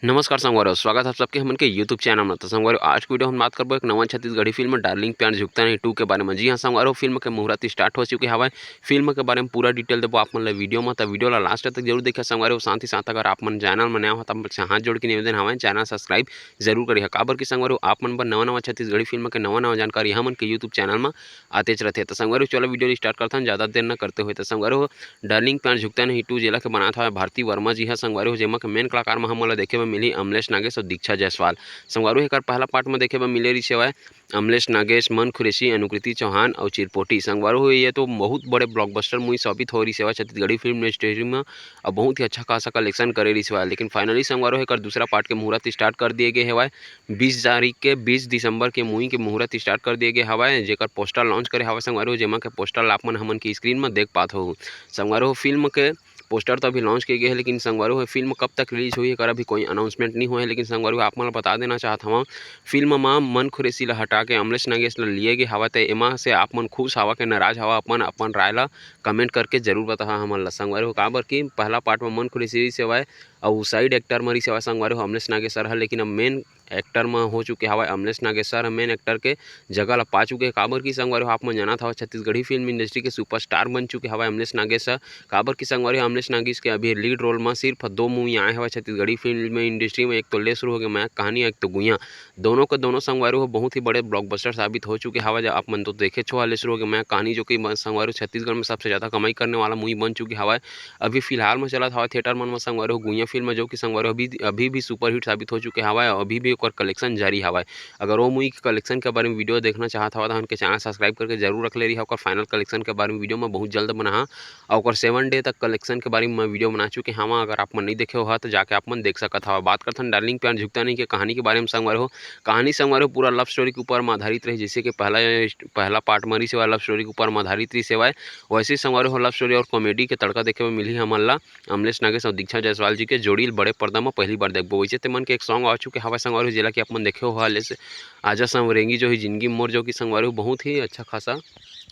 नमस्कार संगवारी, स्वागत है आप सबके हमन के यूट्यूब चैनल में। तो संगवारी, आज की वीडियो हम बात करबो एक नवा छत्तीसगढ़ी फिल्म डार्लिंग प्यार झुकता नहीं 2 के बारे में। जी हाँ संगवारी, फिल्म के मुहूर्त स्टार्ट हो चुके हवे। फिल्म के बारे में पूरा डिटेल देबो आप मन ला वीडियो में, तो वीडियो ला लास्ट तक जरूर देखिए संगवारी। साथ ही साथ अगर आप मन चैनल में नया हो तो हमसे हाथ जोड़ के निवेदन हवे, चैनल सब्सक्राइब जरूर करिए। काबर की संगवारी, आप मन बर नवा छत्तीसगढ़ी फिल्म के नवा जानकारी हमन के यूट्यूब चैनल में आतेच रहथे। तो संगवारी चलो वीडियो स्टार्ट करथन, ज़्यादा देर न करते हुए। तो संगवारी, डार्लिंग प्यार झुकता नहीं 2 जेला के बनात हवे भारती वर्मा जी ह संगवारी, जेमा के मेन कलाकार में हमन ला देखे बर मिली अमलेश नागेश और दीक्षा जायसवाल। संगवारी, एकर पहला पार्ट में देखे बर मिले रही सेवाए अमलेश नागेश, मन खुरेशी, अनुकृति चौहान और चिरपोटी। संगवारी, ये तो बहुत बड़े ब्लॉकबस्टर मूवी साबित हो रही सेवा छत्तीसगढ़ी फिल्म इंडस्ट्री में और बहुत ही अच्छा खासा कलेक्शन करे रही सेवा। लेकिन फाइनली संगवारी, एकर दूसरा पार्ट के मुहूर्त स्टार्ट कर दिए गए हवाए। 20 तारीख के 20 दिसंबर के मूवी के मुहूर्त स्टार्ट कर दिए गए हवाए, जेकर पोस्टर लॉन्च करे हवा संगवारी, जेमा के पोस्टर आप मन हमन की स्क्रीन में देख पात हो। संगवारी, फिल्म के पोस्टर तो अभी लॉन्च किए गए हैं, लेकिन संगवारी फिल्म कब तक रिलीज हुई है अभी कोई अनाउंसमेंट नहीं हुआ है। लेकिन संगवारी, आप मन बता देना चाहत हूँ, फिल्म में मन खुरेसी ला हटा के अमलेश नागेश ला लिए गए हवा। तो एमा से आप मन खुश हवा के नाराज हवा, अपन राय ला कमेंट करके जरूर बता हमन ला संगवारी। काबर की पहला पार्ट में मन खुरेसी सेवाए और साइड एक्टर मरी सेवा संगवारी अमलेश नागेश सर है, लेकिन अब मेन एक्टर में हो चुके हवा Amlesh Nagesh sir main actor के जगह ला पा चुके। काबर की संगवारी, आप मन जाना था छत्तीसगढ़ी फिल्म इंडस्ट्री के सुपरस्टार बन चुके हवा अमलेश नागेश सर। काबर की संगवारी, अमलेश नागेश के अभी लीड रोल में सिर्फ 2 मूवी आए हवा छत्तीसगढ़ी फिल्म इंडस्ट्री में। एक तो ले शुरू हो गया मैं कहानी, एक तो गुइया। दोनों के दोनों संगवारी हो बहुत ही बड़े ब्लॉकबस्टर साबित हो चुके हवा। आप मन तो देखे छो ले शुरू हो गया मैं कहानी, जो कि संगवारी छत्तीसगढ़ में सबसे ज़्यादा कमाई करने वाला मूवी बन चुकी हवा। अभी फिलहाल में चला था थिएटर मन में संगवारी गुइया फिल्म, जो कि संगवारी अभी भी सुपर हिट साबित हो चुके हवा। अभी भी ओकर कलेक्शन जारी हवा। अगर वो मूवी के कलेक्शन के बारे में वीडियो देखना चाहता हो तो हमके चैनल सब्सक्राइब करके जरूर रख ले रही है। और फाइनल कलेक्शन के बारे में वीडियो में बहुत जल्द बना और 7 डे तक कलेक्शन के बारे में मैं वीडियो बना चुके हवा। अगर आप मन नहीं देखे हो तो जाके आप मन देख सकत हवा। बात करथन डार्लिंग प्यार झुकता नहीं के कहानी के बारे में संगवारी हो। कहानी संगवारी पूरा लव स्टोरी के ऊपर में आधारित रही, जैसे कि पहला पार्ट मरी सेवा लव स्टोरी के ऊपर में आधारित रही सेवाए, वैसे संगवारी हो लव स्टोरी और कॉमेडी के तड़का देखे में मिली हमन ला अमलेश नागेश और दीक्षा जायसवाल जी के जोड़ी बड़े पर्दा में पहली बार देखबो। वैसे ते मन के एक सॉन्ग आ चुके हवा संगवारी, जेला कि आप मन देखे हो हाले से आजा संवरेंगी जो ही जिंदगी मोर, जो कि संगवारी बहुत ही अच्छा खासा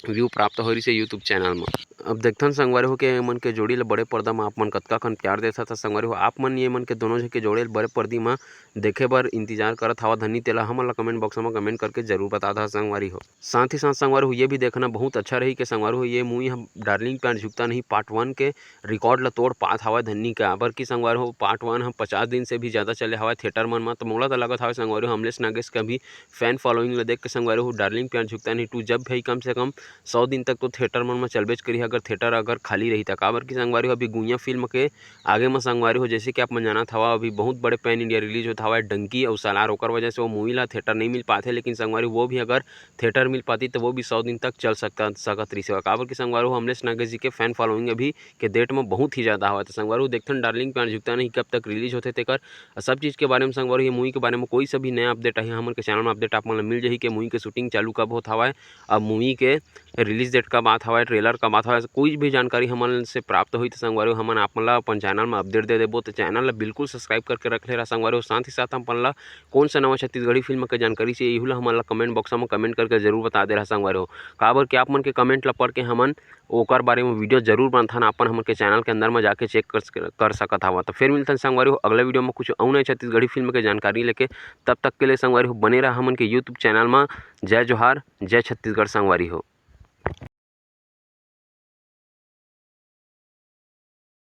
व्यू प्राप्त हो रही से यूट्यूब चैनल में। अब देखथन संगवारी हो के मन के जोड़ी ले बड़े पर्दा में आप मन कतका कन प्यार देता था संगवारी हो। आप मन ये मन के दोनों के जोड़े बड़े पर्दी में देखे बर इंतजार करत हवा धनी, तेला हमन ला कमेंट बॉक्स में कमेंट करके जरूर बता था संगवारी हो। साथ ही साथ संगवारी हो ये भी देखना बहुत अच्छा रही कि संगवारी हो ये मूवी हम डार्लिंग प्यार झुकता नहीं पार्ट 1 के रिकॉर्ड ला तोड़ पात हवा धनी का। अबर की संगवारी हो पार्ट 1 हम 50 दिन से भी ज़्यादा चले हवा थिएटर मन में। तो मोला तो लगत हवा संगवारी हो अमलेश नागेश का भी फैन फॉलोइंग ला देख के संगवारी हो डार्लिंग प्यार झुकता नहीं 2 जब भी कम से कम 100 दिन तक तो थिएटर मन में चलबेच करी। अगर थिएटर अगर खाली रही था काबर की संगवारी हो अभी गुइया फिल्म के आगे में संगवारी हो, जैसे कि आप मन जाना था अभी बहुत बड़े पैन इंडिया रिलीज होता हवा डंकी और सालार, ओकर वजह से वो मूवी ला थिएटर नहीं मिल पाते। लेकिन संगवारी वो भी अगर थिएटर मिल पाती तो वो भी 100 दिन तक चल सकत रही सेवा। काबर की संगवारी हो अमलेश नागेश जी के फैन फॉलोइंग अभी के डेट में बहुत ही ज़्यादा हवा। तो संगवारी हो देखथन डार्लिंग प्यार झुकता नहीं कब तक रिलीज होते तेकर सब चीज़ के बारे में संगवारी ये मूवी के बारे में कोई सा भी नया अपडेट है हमन के चैनल में अपडेट आप मन मिल जाही कि मूवी के शूटिंग चालू कब होता हवा, अब मूवी के रिलीज डेट का बात हवा, ट्रेलर का बात हवा, कोई भी जानकारी हमन से प्राप्त हुई तो संगवारी हमन आप मन ला अपन चैनल में अपडेट दे देबो। तो चैनल ला बिल्कुल सब्सक्राइब करके रख ले रहा संगवारी। साथ ही साथ अपन ला कौन सा नवा छत्तीसगढ़ी फिल्म के जानकारी से यही ला हमन ला कमेंट बॉक्स में कमेंट करके जरूर बता दे रहा संगवारी हो। काबर कि आप मन के कमेंट ला पढ़ के हमन ओकर बारे में वीडियो जरूर बनथन अपन हमन के चैनल के अंदर में जाके चेक कर सकत हवा। तो फिर मिलथन संगवारी हो अगले वीडियो में कुछ और नई छत्तीसगढ़ी फिल्म के जानकारी लेके। तब तक के लिए संगवारी हो बने रहा हमन के यूट्यूब चैनल में। जय जोहार, जय छत्तीसगढ़ संगवारी हो।